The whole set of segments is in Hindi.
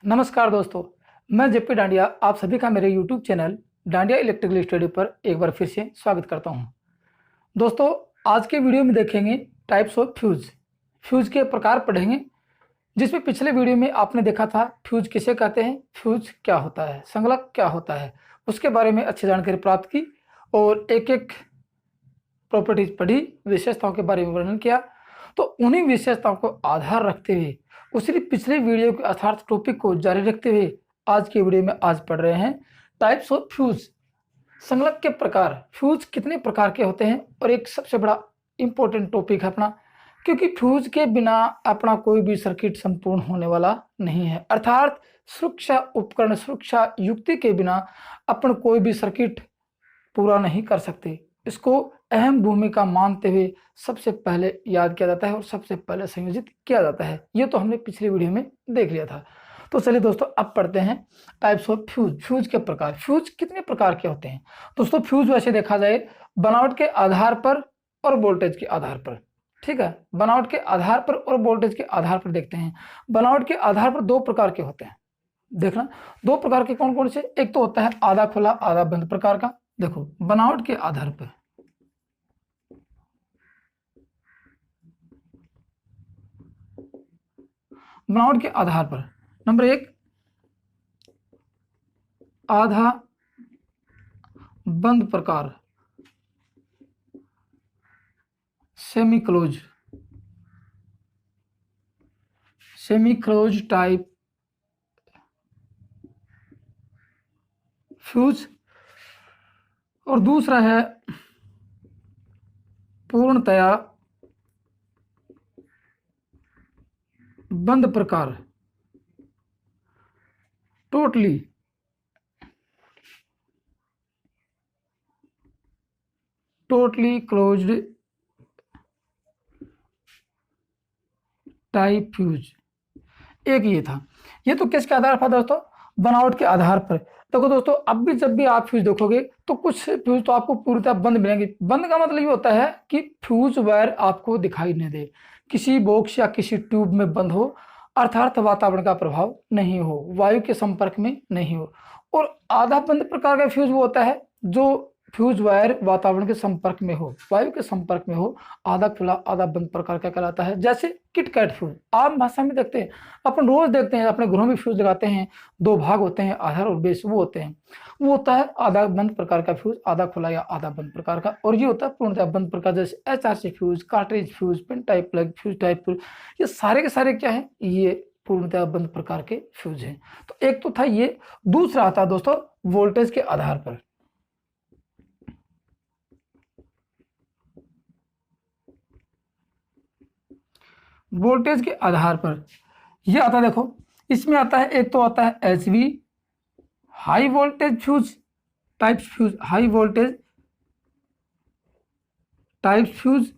नमस्कार दोस्तों, मैं जेपी डांडिया आप सभी का मेरे YouTube channel dandiya electrical study पर एक बार फिर से स्वागत करता हूं। दोस्तों, आज के वीडियो में देखेंगे टाइप्स ऑफ फ्यूज। फ्यूज के प्रकार पढ़ेंगे, जिसमें पिछले वीडियो में आपने देखा था फ्यूज किसे कहते हैं, फ्यूज क्या होता है, संगलक क्या होता है, उसके बारे में अच्छी जानकारी प्राप्त की और एक एक प्रॉपर्टीज पढ़ी, विशेषताओं के बारे में वर्णन किया। तो उन्हीं विशेषताओं को आधार रखते हुए उसी पिछले वीडियो के अर्थात टॉपिक को जारी रखते हुए आज के वीडियो में आज पढ़ रहे हैं टाइप्स ऑफ फ्यूज, संगलक के प्रकार। फ्यूज कितने प्रकार के होते हैं और एक सबसे बड़ा इंपॉर्टेंट टॉपिक है अपना, क्योंकि फ्यूज के बिना अपना कोई भी सर्किट संपूर्ण होने वाला नहीं है। अर्थात सुरक्षा उपकरण, सुरक्षा युक्ति के बिना अपन कोई भी सर्किट पूरा नहीं कर सकते। इसको अहम भूमिका मानते हुए सबसे पहले याद किया जाता है और सबसे पहले संयोजित किया जाता है। ये तो हमने पिछली वीडियो में देख लिया था। तो चलिए दोस्तों, अब पढ़ते हैं टाइप्स ऑफ फ्यूज। फ्यूज के प्रकार। फ्यूज कितने प्रकार के होते हैं दोस्तों? फ्यूज वैसे देखा जाए बनावट के आधार पर और वोल्टेज के आधार पर, ठीक है। बनावट के आधार पर और वोल्टेज के आधार पर देखते हैं। बनावट के आधार पर दो प्रकार के होते हैं। देखना, दो प्रकार के कौन कौन से? एक तो होता है आधा खुला आधा बंद प्रकार का। देखो, बनावट के आधार पर नंबर एक, आधा बंद प्रकार, सेमी क्लोज टाइप फ्यूज। और दूसरा है पूर्णतया बंद प्रकार, टोटली क्लोज्ड टाइप फ्यूज। एक ये था। ये तो किसके आधार पर दोस्तों? बनावट के आधार पर। देखो दोस्तों, अब भी जब भी आप फ्यूज देखोगे तो कुछ फ्यूज तो आपको पूरी तरह बंद मिलेंगे। बंद का मतलब ये होता है कि फ्यूज वायर आपको दिखाई नहीं दे, किसी बॉक्स या किसी ट्यूब में बंद हो, अर्थात वातावरण का प्रभाव नहीं हो, वायु के संपर्क में नहीं हो। और आधा बंद प्रकार का फ्यूज वो होता है जो फ्यूज वायर वातावरण के संपर्क में हो, वायु के संपर्क में हो। आधा खुला आधा बंद प्रकार का कहलाता है। जैसे किटकैट फ्यूज आम भाषा में देखते हैं, अपन रोज देखते हैं, अपने घरों में फ्यूज लगाते हैं। दो भाग होते हैं, आधार और बेस, वो होते हैं। वो होता है आधा बंद प्रकार का फ्यूज, आधा खुला या आधा बंद प्रकार का। और ये होता है पूर्णतः बंद प्रकार, जैसे HRC fuse, cartridge fuse, pin type plug fuse type fuse. ये सारे के सारे क्या है? ये पूर्णतः बंद प्रकार के फ्यूज हैं। तो एक तो था ये। दूसरा आता है दोस्तों वोल्टेज के आधार पर। वोल्टेज के आधार पर यह आता है, देखो इसमें आता है, एक तो आता है HV, high voltage fuse type fuse, high voltage type fuse.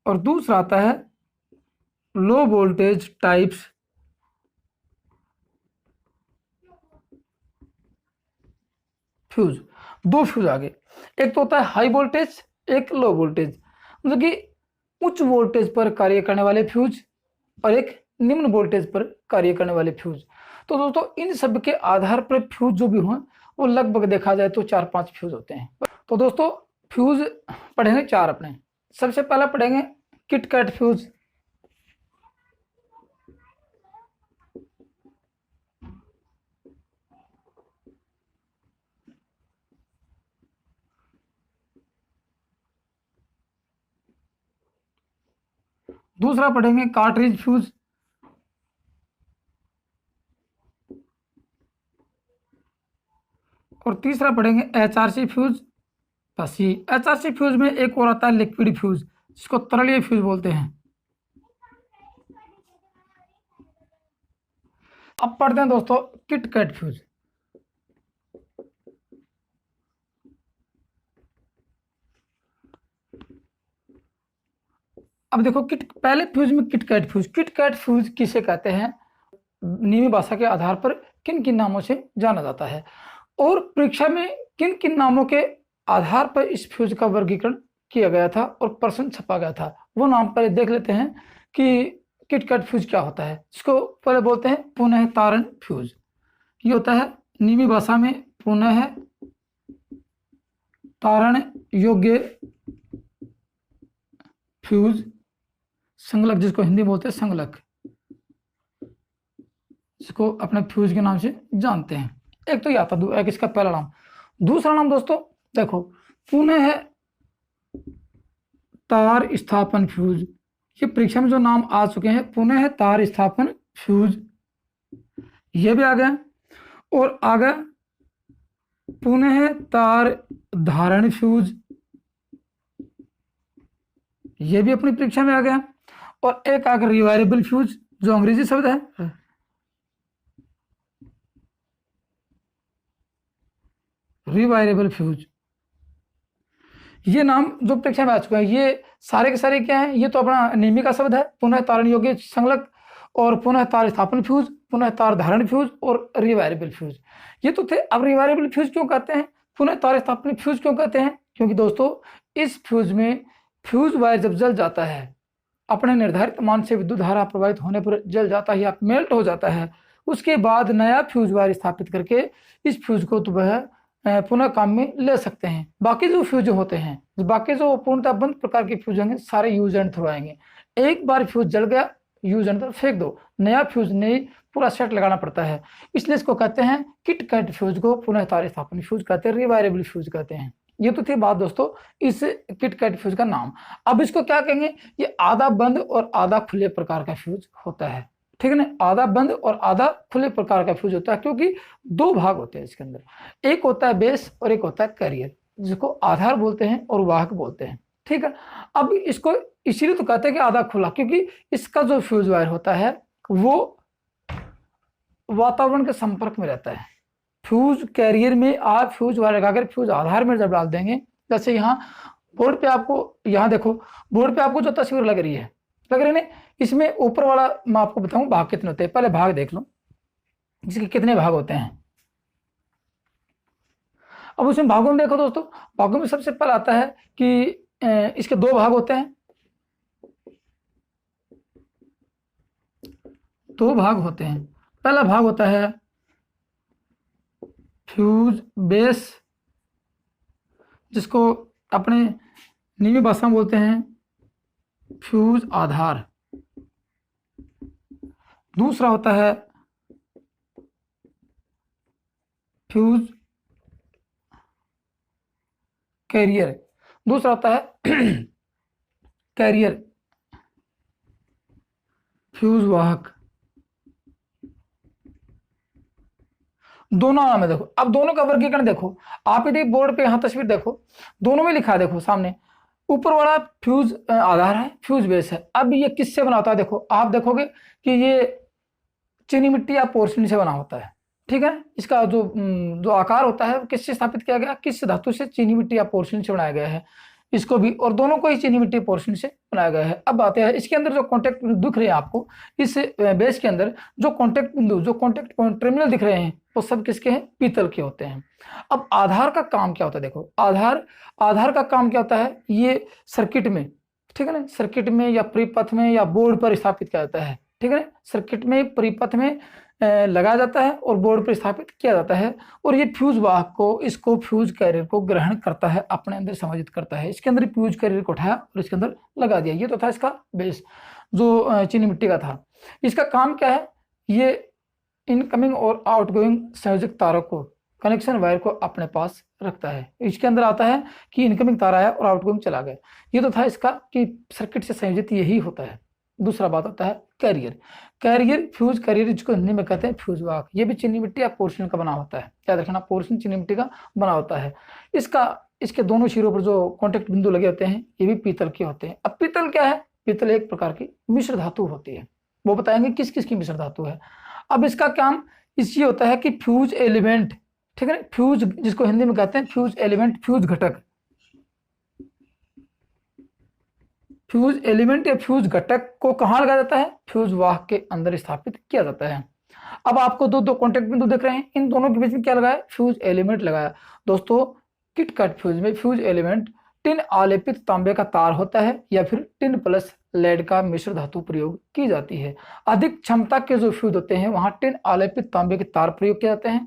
और दूसरा आता है लो वोल्टेज टाइप्स फ्यूज। दो फ्यूज आ गए, एक तो होता है हाई वोल्टेज, एक लो वोल्टेज, मतलब कि उच्च वोल्टेज पर कार्य करने वाले फ्यूज और एक निम्न वोल्टेज पर कार्य करने वाले फ्यूज। तो दोस्तों, इन सब के आधार पर फ्यूज जो भी हों वो लगभग देखा जाए तो 4-5 फ्यूज होते हैं। तो दोस्तों, फ्यूज पढ़ेंगे 4 अपने। सबसे पहला पढ़ेंगे किटकैट फ्यूज। दूसरा पढ़ेंगे कार्ट्रिज फ्यूज। और तीसरा पढ़ेंगे HRC फ्यूज। बस ही HRC फ्यूज में एक और आता है लिक्विड फ्यूज, जिसको तरलीय फ्यूज बोलते हैं। अब पढ़ते हैं दोस्तों किटकैट फ्यूज। अब देखो, पहले फ्यूज में किटकैट फ्यूज किसे कहते हैं? नियमी भाषा के आधार पर किन किन नामों से जाना जाता है और परीक्षा में किन किन नामों के आधार पर इस फ्यूज का वर्गीकरण किया गया था और प्रश्न छपा गया था, वो नाम पहले देख लेते हैं कि किट कट फ्यूज क्या होता है, इसको पहले बोलते हैं पुनः तारण फ्यूज। ये होता है नीमी भाषा में पुनः तारण योग्य फ्यूज, संगलक जिसको हिंदी बोलते हैं संगलक, इसको अपने फ्यूज के नाम से जानते हैं। एक तो ये आता, एक इसका पहला नाम। दूसरा नाम दोस्तों देखो, पुनः तार स्थापन फ्यूज। ये परीक्षा में जो नाम आ चुके हैं, पुनः तार स्थापन फ्यूज, ये भी आ गया। और आ गया पुनः तार धारण फ्यूज, ये भी अपनी परीक्षा में आ गया। और एक आ गया रिवायरेबल फ्यूज, जो अंग्रेजी शब्द है, रिवायरेबल फ्यूज। ये नाम जो परीक्षा में आ चुके हैं, ये सारे के सारे क्या है, ये तो अपना नियमी का शब्द है, पुनः तारण योग्य संगलक, और पुनः तार स्थापन फ्यूज, पुनः तार धारण फ्यूज और रिवायरेबल फ्यूज, ये तो थे। अब रिवायरेबल फ्यूज क्यों कहते हैं, पुनः तार स्थापन फ्यूज क्यों कहते हैं? क्योंकि दोस्तों इस फ्यूज में फ्यूज वायर जब जल जाता है, अपने निर्धारित मान से विद्युत धारा प्रवाहित होने पर जल जाता है या मेल्ट हो जाता है, उसके बाद नया फ्यूज वायर स्थापित करके इस फ्यूज को तो वह पुनः काम में ले सकते हैं। बाकी जो फ्यूज होते हैं, बाकी जो पूर्णतः बंद प्रकार के फ्यूज होंगे, सारे यूज एंड थ्रो आएंगे। एक बार फ्यूज जल गया, यूज एंड थ्रो फेंक दो, नया फ्यूज नहीं पूरा सेट लगाना पड़ता है। इसलिए इसको कहते हैं किट कट फ्यूज को पुनः तार स्थापन फ्यूज कहते हैं, रिवायरेबल फ्यूज कहते हैं। ये तो थी बात दोस्तों इस किट कट फ्यूज का नाम। अब इसको क्या कहेंगे, ये आधा बंद और आधा खुले प्रकार का फ्यूज होता है, ठीक है ना। आधा बंद और आधा खुले प्रकार का फ्यूज होता है, क्योंकि दो भाग होते हैं इसके अंदर, एक होता है बेस और एक होता है कैरियर, जिसको आधार बोलते हैं और वाहक बोलते हैं, ठीक है। अब इसको इसीलिए तो कहते हैं कि आधा खुला, क्योंकि इसका जो फ्यूज वायर होता है वो वातावरण के संपर्क में रहता है। फ्यूज कैरियर में आप फ्यूज वायर लगाकर फ्यूज आधार में जब डाल देंगे, जैसे यहाँ बोर्ड पे आपको, यहाँ देखो बोर्ड पे आपको जो तस्वीर लग रही है ना, इसमें ऊपर वाला मैं आपको बताऊं भाग कितने होते हैं। पहले भाग देख लो, जिसके कितने भाग होते हैं। अब उसमें भागों में देखो दोस्तों, भागों में सबसे पहले आता है कि इसके दो भाग होते हैं, दो भाग होते हैं। पहला भाग होता है फ्यूज बेस, जिसको अपने नियमी भाषा में बोलते हैं फ्यूज आधार। दूसरा होता है फ्यूज कैरियर, दूसरा होता है कैरियर फ्यूज वाहक। दोनों नाम है देखो। अब दोनों का वर्गीकरण देखो, आप यदि बोर्ड पे यहां तस्वीर देखो, दोनों में लिखा है देखो सामने, ऊपर वाला फ्यूज आधार है, फ्यूज बेस है। अब ये किससे बना होता है, देखो आप देखोगे कि ये चीनी मिट्टी या पोर्सिन से बना होता है, ठीक है। इसका जो आकार होता है किससे स्थापित किया गया, किस धातु से, चीनी मिट्टी या पोर्सिन से बनाया गया है इसको भी, और दोनों को ही चीनी मिट्टी पोर्सिन से बनाया गया है। अब आते हैं इसके अंदर जो कॉन्टेक्ट बिंदु दिख रहे हैं आपको, इस बेस के अंदर जो कॉन्टेक्ट बिंदु, जो कॉन्टेक्ट टर्मिनल दिख रहे हैं, वो सब किसके हैं, पीतल के होते हैं। अब आधार का काम क्या होता है, देखो आधार का काम क्या होता है, ये सर्किट में, ठीक है ना, सर्किट में या परिपथ में या बोर्ड पर स्थापित किया जाता है, ठीक है। सर्किट में, परिपथ में लगाया जाता है और बोर्ड पर स्थापित किया जाता है। और ये फ्यूज वाहक को, इसको फ्यूज कैरियर को ग्रहण करता है, अपने अंदर समायोजित करता है। इसके अंदर फ्यूज कैरियर को उठाया और इसके अंदर लगा दिया। ये तो था इसका बेस, जो चीनी मिट्टी का था। इसका काम क्या है, ये इनकमिंग और आउटगोइंग संयोजक तारों को, कनेक्शन वायर को अपने पास रखता है। इसके अंदर आता है कि इनकमिंग तार आया और आउटगोइंग चला गया। ये तो था इसका कि सर्किट से संयोजित यही होता है। दूसरा बात होता है कैरियर फ्यूज कैरियर, जिसको हिंदी में कहते हैं फ्यूज वाहक। ये भी चीनी मिट्टी या पोर्सिन का बना होता है, याद रखना, पोर्सिन चीनी मिट्टी का बना होता है। इसके दोनों सिरों पर जो कॉन्टेक्ट बिंदु लगे होते हैं, ये भी पीतल के होते हैं। अब पीतल क्या है, पीतल एक प्रकार की मिश्र धातु होती है, वो बताएंगे किस किस की मिश्र धातु है। अब इसका काम इसलिए होता है कि फ्यूज एलिमेंट, ठीक है ना, फ्यूज जिसको हिंदी में कहते हैं फ्यूज एलिमेंट, फ्यूज घटक, फ्यूज एलिमेंट या फ्यूज घटक को कहाँ लगाया जाता है, फ्यूज वाहक के अंदर स्थापित किया जाता है। अब आपको दो कॉन्टेक्ट बिंदु दिख रहे हैं, इन दोनों के बीच में क्या लगाया, फ्यूज एलिमेंट लगाया। दोस्तों किट कट फ्यूज में फ्यूज एलिमेंट टिन आलेपित तांबे का तार होता है या फिर टिन प्लस लेड का मिश्र धातु प्रयोग की जाती है। अधिक क्षमता के जो फ्यूज होते हैं वहां टिन आलेपित तांबे के तार प्रयोग किए जाते हैं,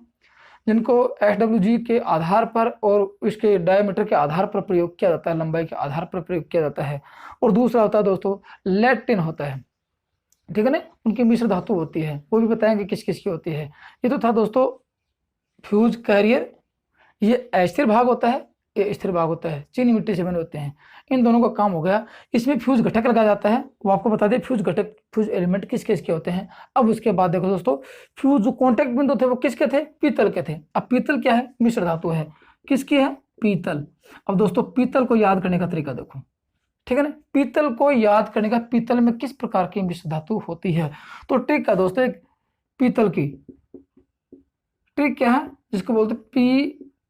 जिनको SWG के आधार पर और इसके डायमीटर के आधार पर प्रयोग किया जाता है, लंबाई के आधार पर प्रयोग किया जाता है। और दूसरा होता है दोस्तों लेड टिन होता है, ठीक है ना, उनकी मिश्र धातु होती है, वो भी बताएंगे किस किस की होती है। ये तो था दोस्तों फ्यूज कैरियर, ये अस्थिर भाग होता है, ये स्थिर भाग होता है, चीनी मिट्टी से बने होते हैं। इन दोनों का काम हो गया। इसमें फ्यूज घटक लगाया जाता है, वो आपको बता दें फ्यूज घटक फ्यूज एलिमेंट किस किस के होते हैं। अब उसके बाद देखो दोस्तों फ्यूज जो कॉन्टेक्ट बिंदु थे वो किसके थे, पीतल के थे। अब पीतल क्या है, मिश्र धातु है, किसकी है, पीतल। अब दोस्तों पीतल को याद करने का तरीका देखो, ठीक है ना, पीतल को याद करने का, पीतल में किस प्रकार की मिश्र धातु होती है। तो ट्रिक है दोस्तों, एक पीतल की ट्रिक क्या है, जिसको बोलते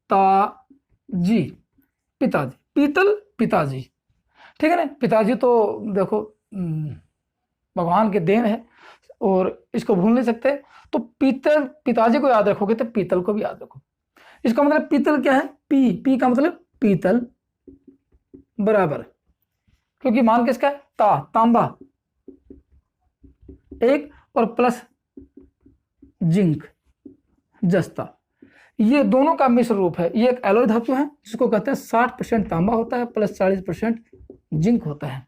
पिताजी, पिताजी, पीतल पिताजी, ठीक है ना। पिताजी तो देखो भगवान के देन है और इसको भूल नहीं सकते। तो पीतल, पिताजी को याद रखोगे तो पीतल को भी याद रखो। इसका मतलब पीतल क्या है, पी का मतलब पीतल बराबर, क्योंकि मान किसका है, तांबा एक और प्लस जिंक जस्ता, ये दोनों का मिश्र रूप है। ये एक एलॉय धातु है जिसको कहते हैं 60% तांबा होता है प्लस 40% जिंक होता है।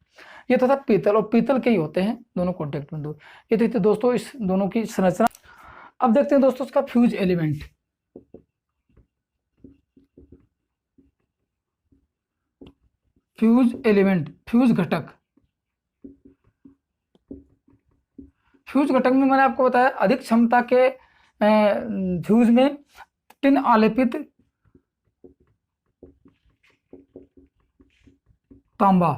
ये तो था पीतल, और पीतल के ही होते हैं दोनों कॉन्टेक्ट बिंदु। ये देखते दोस्तों इस दोनों की संरचना। अब देखते हैं दोस्तों इसका fuse element. Fuse element, fuse घटक। फ्यूज घटक में मैंने आपको बताया अधिक क्षमता के फ्यूज में टिन आलेपित तांबा,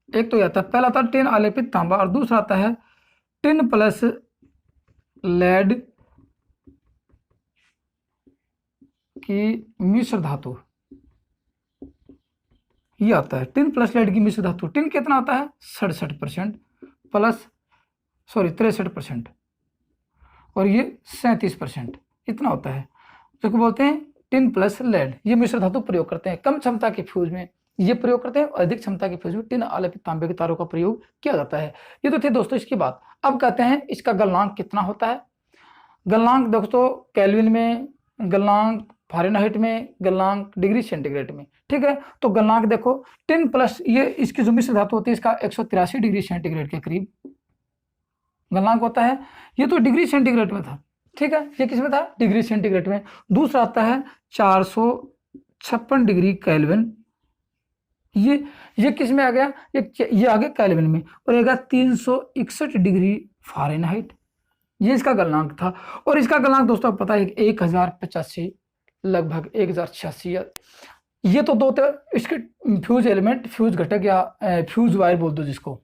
एक तो आता है, पहला आता है टिन आलेपित तांबा और दूसरा आता है टिन प्लस लेड की मिश्र धातु। ये आता है टिन प्लस लेड की मिश्र धातु। टिन कितना आता है 67% प्लस 63% और ये 37%, इतना होता है, जो बोलते हैं टिन प्लस लेड। ये मिश्र धातु प्रयोग करते हैं कम क्षमता के फ्यूज में, ये प्रयोग करते हैं, और अधिक क्षमता के फ्यूज में टिन आलेपित तांबे के तारों का प्रयोग किया जाता है। ये तो थे दोस्तों इसकी बात। अब कहते हैं इसका गलनांक कितना होता है। गलनांक दोस्तों केल्विन में, गलनांक फ़ारेनहाइट में, गलनांक डिग्री सेंटीग्रेड में, ठीक है। तो गलनांक देखो टिन प्लस, ये इसकी जो मिश्र धातु होती है इसका 183 डिग्री सेंटीग्रेड के करीब गलनांक होता है। ये तो डिग्री सेंटीग्रेड में था, ठीक है, ये किस में था, डिग्री सेंटीग्रेड में। दूसरा आता है 456 डिग्री केल्विन, ये किस में आ गया, ये आ गया केल्विन में, और ये 361 डिग्री फ़ारेनहाइट, ये इसका गलनांक था। और इसका गलनांक दोस्तों पता है 1085, लगभग 1086। ये तो दो थे इसके फ्यूज एलिमेंट, फ्यूज घटक या फ्यूज वायर बोल दो जिसको,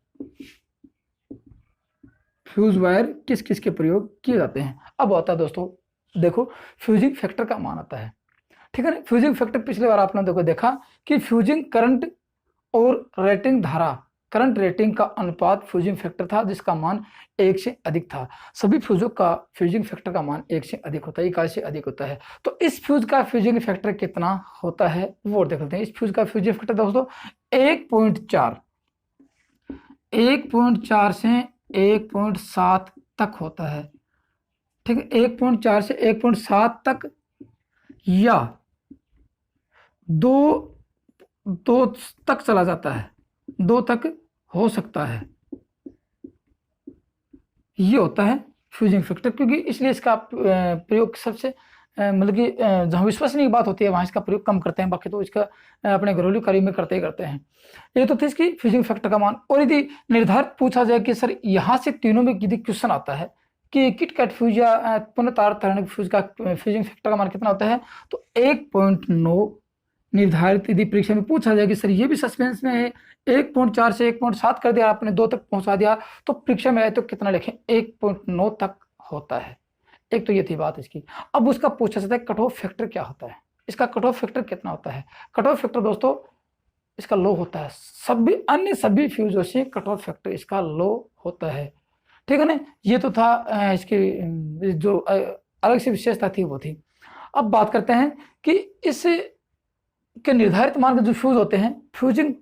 फ्यूज वायर किस किस के प्रयोग किए जाते हैं। अब आता है दोस्तों देखो फ्यूजिंग फैक्टर का मान आता है, ठीक है ना। फ्यूजिंग फैक्टर पिछले बार आपने देखा कि फ्यूजिंग करंट और रेटिंग धारा, करंट रेटिंग का अनुपात फ्यूजिंग फैक्टर था जिसका मान 1 से अधिक था। सभी फ्यूजों का फ्यूजिंग फैक्टर का मान 1 से अधिक होता है, 1 से अधिक होता है। तो इस फ्यूज का फ्यूजिंग फैक्टर कितना होता है वो देख लेते हैं। इस फ्यूज का फ्यूजिंग फैक्टर दोस्तों 1.4 से 1.7 तक होता है, ठीक है, 1.4 से 1.7 तक या 2 तक चला जाता है, 2 तक हो सकता है। ये होता है फ्यूजिंग फैक्टर, क्योंकि इसलिए इसका प्रयोग सबसे मतलब कि जहाँ विश्वसनीय बात होती है वहाँ इसका प्रयोग कम करते हैं, बाकी तो इसका अपने घरेलू कार्य में करते ही करते हैं। ये तो थी इसकी फ्यूजिंग फैक्टर का मान। और यदि निर्धारित पूछा जाए कि सर यहाँ से तीनों में यदि क्वेश्चन आता है कि किट-कैट फ्यूज या पुनः तार तरंग फ्यूज का फ्यूजिंग फैक्टर का मान कितना होता है, तो 1.9 निर्धारित। यदि परीक्षा में पूछा जाए कि सर ये भी सस्पेंस में है, 1.4 से 1.7 कर दिया आपने, 2 तक पहुंचा दिया, तो परीक्षा में आए तो कितना लिखें, 1.9 तक होता है। एक तो ये थी बात इसकी। अब उसका पूछा जाता है कट ऑफ फैक्टर क्या होता है, इसका कट ऑफ फैक्टर कितना होता है। कट ऑफ फैक्टर दोस्तों इसका लो होता है, सभी फ्यूजों से कट ऑफ फैक्टर इसका लो होता है, ठीक है ना। ये तो था इसकी जो अलग से विशेषता थी वो थी। अब बात करते हैं कि इस के निर्धारित मान के जो फ्यूज होते हैं फ्यूजिंग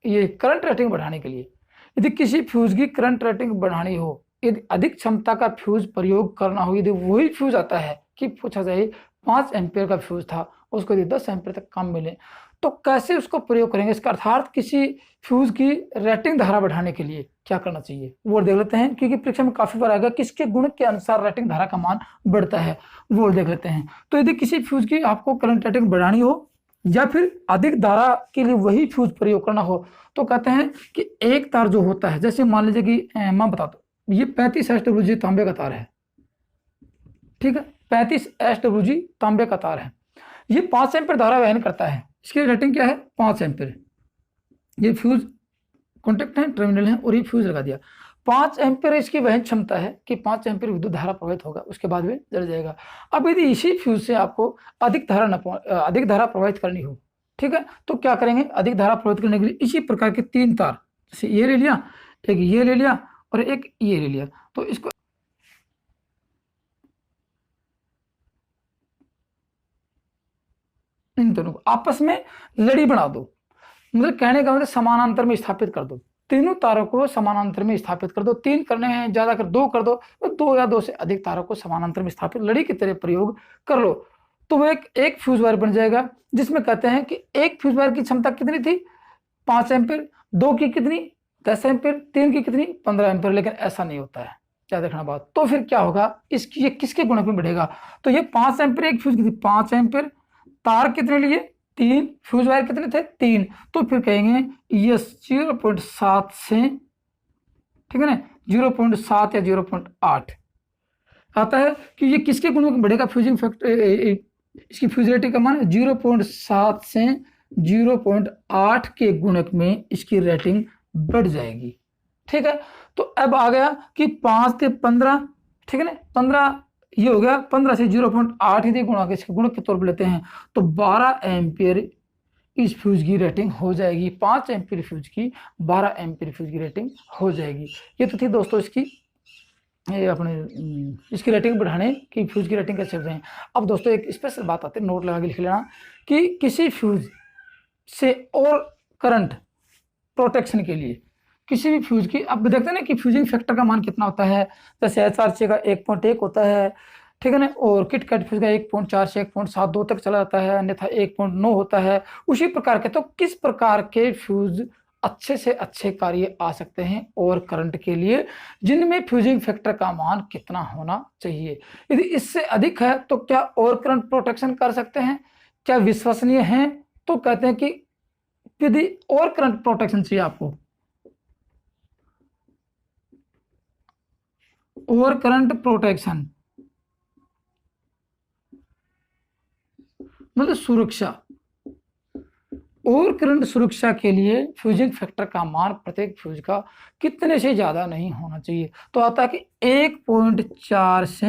ये करंट रेटिंग बढ़ाने के लिए, यदि किसी फ्यूज की करंट रेटिंग बढ़ानी हो, यदि अधिक क्षमता का फ्यूज प्रयोग करना हो, यदि वही फ्यूज आता है कि पूछा जाए 5 एम्पियर का फ्यूज था, उसको यदि 10 एम्पियर तक कम मिले, तो कैसे उसको प्रयोग करेंगे। इसका अर्थात किसी फ्यूज की रेटिंग धारा बढ़ाने के लिए क्या करना चाहिए वो देख लेते हैं, क्योंकि परीक्षा में काफी बार आएगा किसके गुण के अनुसार रेटिंग धारा का मान बढ़ता है, वो देख लेते हैं। तो यदि किसी फ्यूज की आपको करंट रेटिंग बढ़ानी हो या फिर अधिक धारा के लिए वही फ्यूज प्रयोग करना हो, तो कहते हैं कि एक तार जो होता है, जैसे मान लीजिए कि मैं बताता हूँ, ये 35 SWG तांबे का तार है, ठीक है, 35 SWG तांबे का तार है, ये 5 एम्पियर धारा वहन करता है, इसकी रेटिंग क्या है 5 एम्पियर। ये फ्यूज कॉन्टेक्ट है, टर्मिनल है, और ये फ्यूज लगा दिया, 5 एम्पियर इसकी वहन क्षमता है कि 5 एम्पियर विद्युत धारा प्रवाहित होगा, उसके बाद में जल जाएगा। अब यदि इसी फ्यूज से आपको अधिक धारा प्रवाहित करनी हो, ठीक है, तो क्या करेंगे, अधिक धारा प्रवाहित करने के लिए इसी प्रकार के 3 तार, जैसे ये ले लिया, एक ये ले लिया और एक ये ले लिया, तो इसको इन दोनों को आपस में लड़ी बना दो, मतलब कहने का मतलब समानांतर में स्थापित कर दो, तीनों तारों को समानांतर में स्थापित कर दो, 3 करने हैं ज्यादा कर 2 कर दो, तो 2 या 2 से अधिक तारों को समानांतर में स्थापित लड़ी की तरह प्रयोग कर लो, तो वो एक फ्यूज वायर बन जाएगा, जिसमें कहते हैं कि एक फ्यूज वायर की क्षमता कितनी थी 5 एम्पियर, 2 की कितनी 10 एम्पियर, 3 की कितनी 15 एम्पियर, लेकिन ऐसा नहीं होता है, क्या देखना बात। तो फिर क्या होगा, इसकी ये किसके गुणक में बढ़ेगा, तो ये 5 एम्पियर एक फ्यूज की थी 5 एम्पियर, तार कितने लिए 3, फ्यूज वायर कितने थे 3, तो फिर कहेंगे ये 0.7 से, ठीक है ना, 0.7 या 0.8 आता है कि ये किसके गुणक में बढ़ेगा, फ्यूजिंग फैक्टर, इसकी फ्यूज रेटिंग का मान 0.7 से 0.8 के गुणक में इसकी रेटिंग बढ़ जाएगी, ठीक है। तो अब आ गया कि 5 से 15, ठीक है ना, 15 ये हो गया, 15 से 0.8 यदि गुणक इसके गुणक के तौर पर लेते हैं तो 12 एम्पियर इस फ्यूज की रेटिंग हो जाएगी, 5 एम्पियर फ्यूज की 12 एम्पियर फ्यूज की रेटिंग हो जाएगी। ये तो थी दोस्तों इसकी ये अपने इसकी रेटिंग बढ़ाने की, फ्यूज की रेटिंग कैसे बढ़ाएं। अब दोस्तों एक स्पेशल बात आती है, नोट लगा के लिख लेना, कि किसी फ्यूज से और करंट प्रोटेक्शन के लिए किसी भी फ्यूज की, अब देखते हैं ना कि फ्यूजिंग फैक्टर का मान कितना होता है, जैसे HRC का 1.1 होता है, ठीक है ना, और किट कैट फ्यूज का 1.4 से 1.72 तक चला जाता है, अन्यथा 1.9 होता है, उसी प्रकार के। तो किस प्रकार के फ्यूज अच्छे से अच्छे कार्य आ सकते हैं और करंट के लिए, जिनमें फ्यूजिंग फैक्टर का मान कितना होना चाहिए, यदि इससे अधिक है तो क्या और करंट प्रोटेक्शन कर सकते हैं, क्या विश्वसनीय है, तो कहते हैं कि यदि और करंट प्रोटेक्शन चाहिए आपको, और करंट प्रोटेक्शन मतलब सुरक्षा, और करंट सुरक्षा के लिए फ्यूजिंग फैक्टर का मान प्रत्येक फ्यूज का कितने से ज्यादा नहीं होना चाहिए, तो आता है कि 1.4 से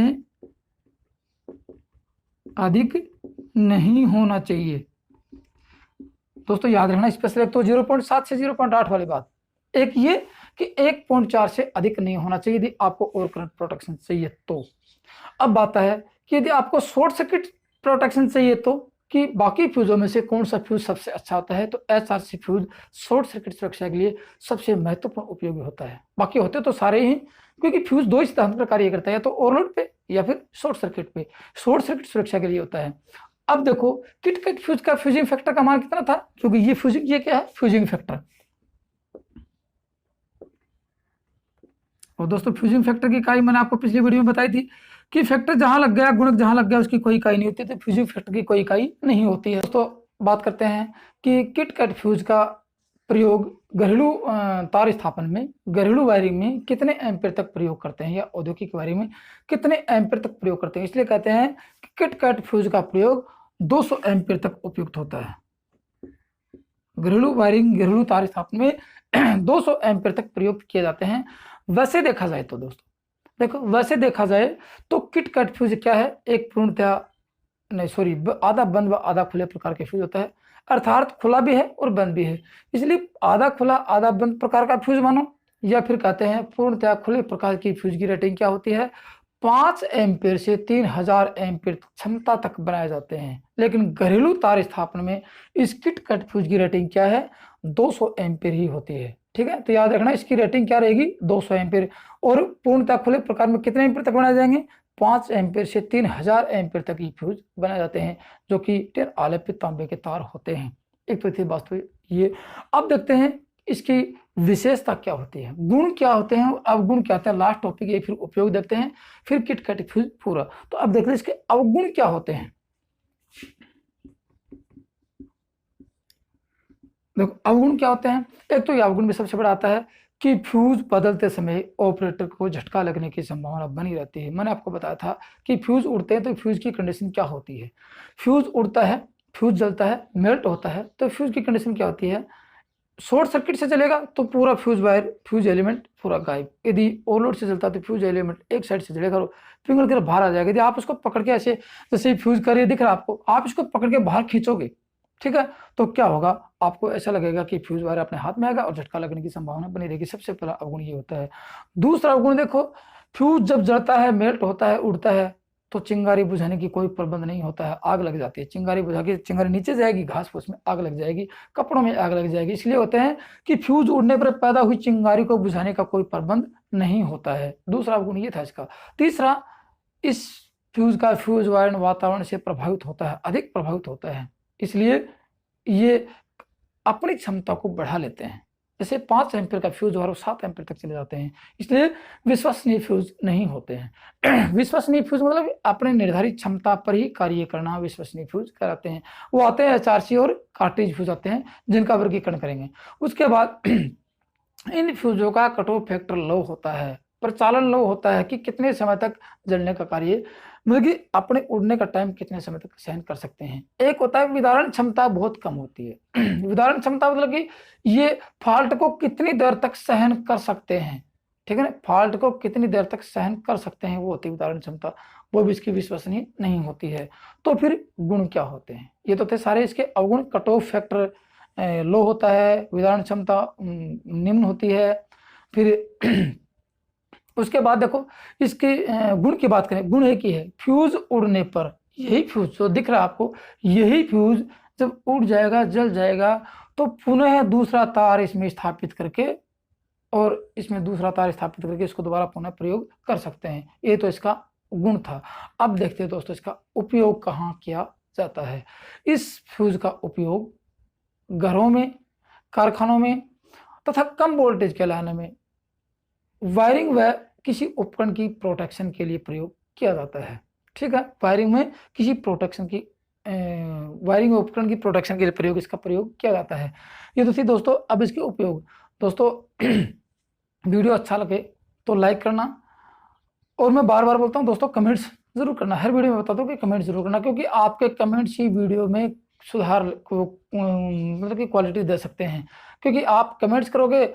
अधिक नहीं होना चाहिए। दोस्तों याद रखना स्पेशल, एक तो 0.7 से 0.8 वाली बात, एक ये कि 1.4 से अधिक नहीं होना चाहिए यदि आपको और करंट प्रोटेक्शन चाहिए तो। अब बात है कि यदि आपको शॉर्ट सर्किट प्रोटेक्शन चाहिए तो, कि बाकी फ्यूजों में से कौन सा फ्यूज सबसे अच्छा होता है, तो HRC फ्यूज शॉर्ट सर्किट सुरक्षा के लिए सबसे महत्वपूर्ण उपयोगी होता है। बाकी होते तो सारे ही, क्योंकि फ्यूज 2 सिद्धांत पर कार्य करता है, तो ओवरलोड पे या फिर शॉर्ट सर्किट पे। शॉर्ट सर्किट सुरक्षा के लिए होता है। अब देखो किट कैट फ्यूज का फ्यूजिंग फैक्टर का मान कितना था, क्योंकि ये क्या है फ्यूजिंग फैक्टर, और दोस्तों फ्यूजिंग फैक्टर की इकाई मैंने आपको पिछली वीडियो में बताई थी कि फैक्टर जहां लग गया, गुणक जहां लग गया, उसकी कोई इकाई नहीं होती, तो फ्यूजिंग फैक्टर की कोई इकाई नहीं होती है। दोस्तों बात करते हैं कि किट कैट फ्यूज का प्रयोग घरेलू तार स्थापन में, घरेलू वायरिंग में कितने एम्पियर तक प्रयोग करते हैं, या औद्योगिक वायरिंग में कितने एम्पियर तक प्रयोग करते हैं। इसलिए कहते हैं कि किट कैट फ्यूज का प्रयोग 200 एम्पियर तक उपयुक्त होता है। घरेलू वायरिंग, घरेलू तार स्थापन में 200 एम्पियर तक प्रयोग किए जाते हैं। वैसे देखा जाए तो दोस्तों देखो, वैसे देखा जाए तो किट कैट फ्यूज क्या है, एक पूर्णतया नहीं सॉरी आधा बंद व आधा खुले प्रकार के फ्यूज होता है, अर्थात खुला भी है और बंद भी है। इसलिए आधा खुला आधा बंद प्रकार का फ्यूज मानो, या फिर कहते हैं पूर्णतया खुले प्रकार की फ्यूज की रेटिंग क्या होती है 5 एम्पीयर से 3000 एम्पीयर क्षमता तक बनाए जाते हैं। लेकिन घरेलू तार स्थापना में इस किट कट फ्यूज की रेटिंग क्या है, 200 एम्पीयर ही होती है। ठीक है, तो याद रखना इसकी रेटिंग क्या रहेगी, 200 एम्पीयर। और पूर्णतः खुले प्रकार में कितने एम्पीयर तक बनाए जाएंगे, 5 एम्पीयर से 3000 एम्पीयर तक ही फ्यूज बनाए जाते हैं, जो कि टिन आलेपित तांबे के तार होते हैं। एक तो थी वास्तविक ये। अब देखते हैं इसकी विशेषता क्या होती है, गुण क्या होते हैं, अवगुण क्या होते हैं। लास्ट टॉपिक ये, फिर उपयोग देखते हैं, फिर किट कट फ्यूज पूरा। तो अब देखते हैं इसके अवगुण क्या होते हैं। देखो अवगुण क्या होते हैं। एक तो ये अवगुण में सबसे बड़ा आता है कि फ्यूज बदलते समय ऑपरेटर को झटका लगने की संभावना बनी रहती है। मैंने आपको बताया था कि फ्यूज उड़ते हैं तो फ्यूज की कंडीशन क्या होती है। फ्यूज उड़ता है, फ्यूज जलता है, मेल्ट होता है, तो फ्यूज की कंडीशन क्या होती है, शॉर्ट सर्किट से चलेगा तो पूरा फ्यूज वायर, फ्यूज एलिमेंट पूरा गायब। यदि ओवरलोड से चलता है तो फ्यूज एलिमेंट एक साइड से जलेगा, पिघल कर बाहर आ जाएगा। यदि आप उसको पकड़ के ऐसे, जैसे फ्यूज कर दिख रहा है आपको, आप इसको पकड़ के बाहर खींचोगे, ठीक है, तो क्या होगा, आपको ऐसा लगेगा कि फ्यूज वायर अपने हाथ में आएगा और झटका लगने की संभावना बनी रहेगी। सबसे पहला अवगुण ये होता है। दूसरा अवगुण देखो, फ्यूज जब जलता है, मेल्ट होता है, उड़ता है, तो चिंगारी बुझाने की कोई प्रबंध नहीं होता है, आग लग जाती है। चिंगारी बुझा के चिंगारी नीचे जाएगी, घास फूस में आग लग जाएगी, कपड़ों में आग लग जाएगी। इसलिए होते हैं कि फ्यूज उड़ने पर पैदा हुई चिंगारी को बुझाने का कोई प्रबंध नहीं होता है। दूसरा अवगुण ये था इसका। तीसरा, इस फ्यूज का फ्यूज वायर वातावरण से प्रभावित होता है, अधिक प्रभावित होता है, इसलिए ये अपनी क्षमता को बढ़ा लेते हैं। जैसे 5 एम्पीयर का फ्यूज वायर 7 एम्पीयर तक चले जाते हैं, इसलिए विश्वसनीय फ्यूज नहीं होते हैं। विश्वसनीय फ्यूज मतलब अपने निर्धारित क्षमता पर ही कार्य करना विश्वसनीय फ्यूज कहलाते हैं। वो आते हैं HRC और कार्ट्रिज फ्यूज आते हैं, जिनका वर्गीकरण करेंगे। उसके बाद इन फ्यूजों का कट ऑफ फैक्टर लो होता है, प्रचालन लो होता है कि कितने समय तक जलने का कार्य, मतलब कि अपने उड़ने का टाइम कितने समय तक सहन कर सकते हैं। एक होता है विदारण क्षमता बहुत कम होती है। विदारण क्षमता मतलब कि ये फॉल्ट को कितनी देर तक सहन कर सकते हैं, ठीक है ना, फॉल्ट को कितनी देर तक सहन कर सकते हैं, वो होती है विदारण क्षमता, वो भी इसकी विश्वसनीय नहीं होती है। तो फिर गुण क्या होते हैं, ये तो थे सारे इसके अवगुण। कट ऑफ फैक्टर लो होता है, विदारण क्षमता निम्न होती है। फिर उसके बाद देखो इसके गुण की बात करें, गुण एक ही है, फ्यूज उड़ने पर, यही फ्यूज जो दिख रहा है आपको, यही फ्यूज जब उड़ जाएगा, जल जाएगा, तो पुनः दूसरा तार इसमें स्थापित करके, और इसमें दूसरा तार स्थापित करके इसको दोबारा पुनः प्रयोग कर सकते हैं। ये तो इसका गुण था। अब देखते हैं दोस्तों इसका उपयोग कहाँ किया जाता है। इस फ्यूज का उपयोग घरों में, कारखानों में तथा कम वोल्टेज के लाने में, वायरिंग व किसी उपकरण की प्रोटेक्शन के लिए प्रयोग किया जाता है। ठीक है, वायरिंग में किसी प्रोटेक्शन की, वायरिंग उपकरण की प्रोटेक्शन के लिए प्रयोग, इसका प्रयोग किया जाता है। ये तो थी दोस्तों अब इसके उपयोग। दोस्तों वीडियो अच्छा लगे तो लाइक करना, और मैं बार बार बोलता हूँ दोस्तों कमेंट्स जरूर करना। हर वीडियो में बताता हूँ कि कमेंट्स जरूर करना, क्योंकि आपके कमेंट्स ही वीडियो में सुधार को, मतलब कि क्वालिटी दे सकते हैं। क्योंकि आप कमेंट्स करोगे,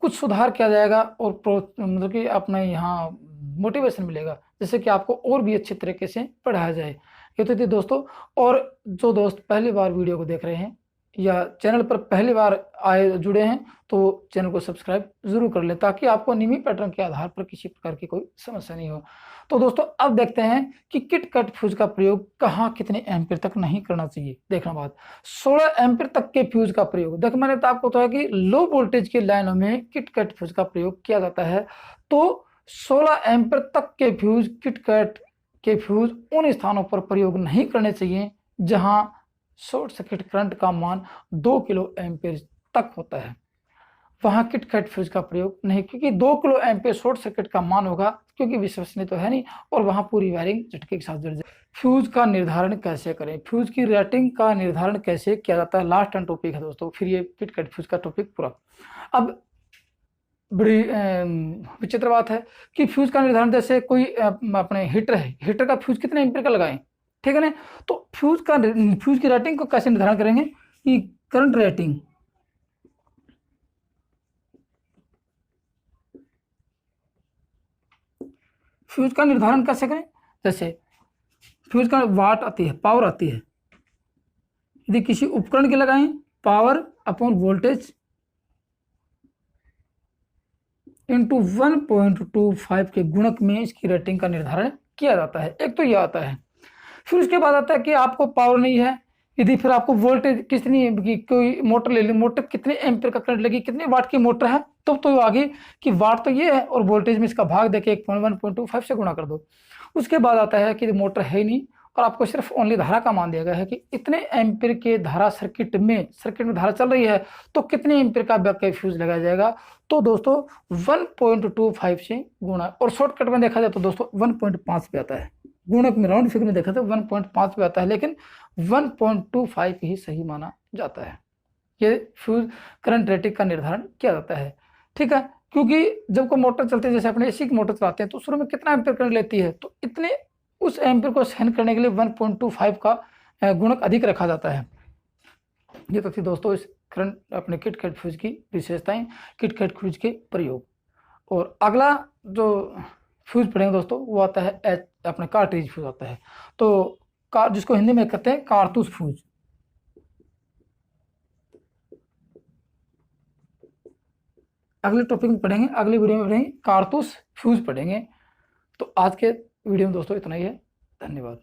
कुछ सुधार किया जाएगा, और मतलब कि अपने यहाँ मोटिवेशन मिलेगा, जिससे कि आपको और भी अच्छे तरीके से पढ़ाया जाए। ये तो थी दोस्तों। और जो दोस्त पहली बार वीडियो को देख रहे हैं या चैनल पर पहली बार आए जुड़े हैं, तो चैनल को सब्सक्राइब जरूर कर लें, ताकि आपको नियमित पैटर्न के आधार पर किसी प्रकार की कोई समस्या नहीं हो। तो दोस्तों अब देखते हैं कि किट कट फ्यूज का प्रयोग कहाँ कितने एम्पीयर तक नहीं करना चाहिए। देखना बात, 16 एम्पीयर तक के फ्यूज का प्रयोग, देखो मैंने तो आपको बताया कि लो वोल्टेज के लाइनों में किट कट फ्यूज का प्रयोग किया जाता है। तो 16 एम्पीयर तक के फ्यूज, किट कट के फ्यूज उन स्थानों पर प्रयोग नहीं करने चाहिए जहां शॉर्ट सर्किट करंट का मान 2 किलो एम्पीयर तक होता है। वहां किट कट फ्यूज का प्रयोग नहीं, क्योंकि 2 किलो एम्पीयर शॉर्ट सर्किट का मान होगा, क्योंकि विश्वसनीय तो है नहीं, और वहां पूरी वायरिंग झटके के साथ जल जाए। फ्यूज का निर्धारण कैसे करें, फ्यूज की रेटिंग का निर्धारण कैसे किया जाता है, लास्ट एंड टॉपिक है दोस्तों। फिर ये किट कट फ्यूज का टॉपिक पूरा। अब बड़ी विचित्र बात है कि फ्यूज का निर्धारण, जैसे कोई अपने हीटर है, हीटर का फ्यूज कितने एम्पीयर का लगाएं, ठीक है ना। तो फ्यूज की रेटिंग को कैसे निर्धारण करेंगे कि करंट रेटिंग, फ्यूज का निर्धारण कैसे करें, जैसे फ्यूज का वाट आती है, पावर आती है, यदि किसी उपकरण के लगाएं, पावर अपॉन वोल्टेज इंटू 1.25 के गुणक में इसकी रेटिंग का निर्धारण किया जाता है। एक तो ये आता है। फिर उसके बाद आता है कि आपको पावर नहीं है, यदि फिर आपको वोल्टेज कितनी, कोई मोटर ले ली, मोटर कितने एम्पीयर का करंट लगी, कितने वाट की मोटर है, तो आगे कि वाट तो ये है और वोल्टेज में इसका भाग देके 1.25 से गुणा कर दो। उसके बाद आता है कि मोटर है ही नहीं और आपको सिर्फ ओनली धारा का मान दिया गया है कि इतने एम्पीयर के धारा सर्किट में धारा चल रही है, तो कितने एम्पीयर का बैकअप फ्यूज लगाया जाएगा। तो दोस्तों 1.25 से गुणा, और शॉर्टकट में देखा जाए तो दोस्तों 1.5 पे आता है, गुणक में राउंड फिगर में देखा तो 1.5 पे आता है, लेकिन 1.25 ही सही माना जाता है। ये फ्यूज करंट रेटिंग का निर्धारण किया जाता है, ठीक है। क्योंकि जब कोई मोटर चलती है, जैसे अपने एसी की मोटर चलाते हैं, तो शुरू में कितना एम्पीयर करंट लेती है, तो इतने उस एम्पीयर को सहन करने के लिए 1.25 का गुणक अधिक रखा जाता है। ये तो थी दोस्तों इस करंट अपने किटकैट फ्यूज की विशेषताएं, किटकैट फ्यूज के प्रयोग। और अगला जो फ्यूज पढ़ेंगे दोस्तों वो आता है अपने कार्ट्रिज फ्यूज आता है, तो जिसको हिंदी में कहते हैं कारतूस फ्यूज। अगले टॉपिक में पढ़ेंगे, अगली वीडियो में पढ़ेंगे कारतूस फ्यूज पढ़ेंगे। तो आज के वीडियो में दोस्तों इतना ही है। धन्यवाद।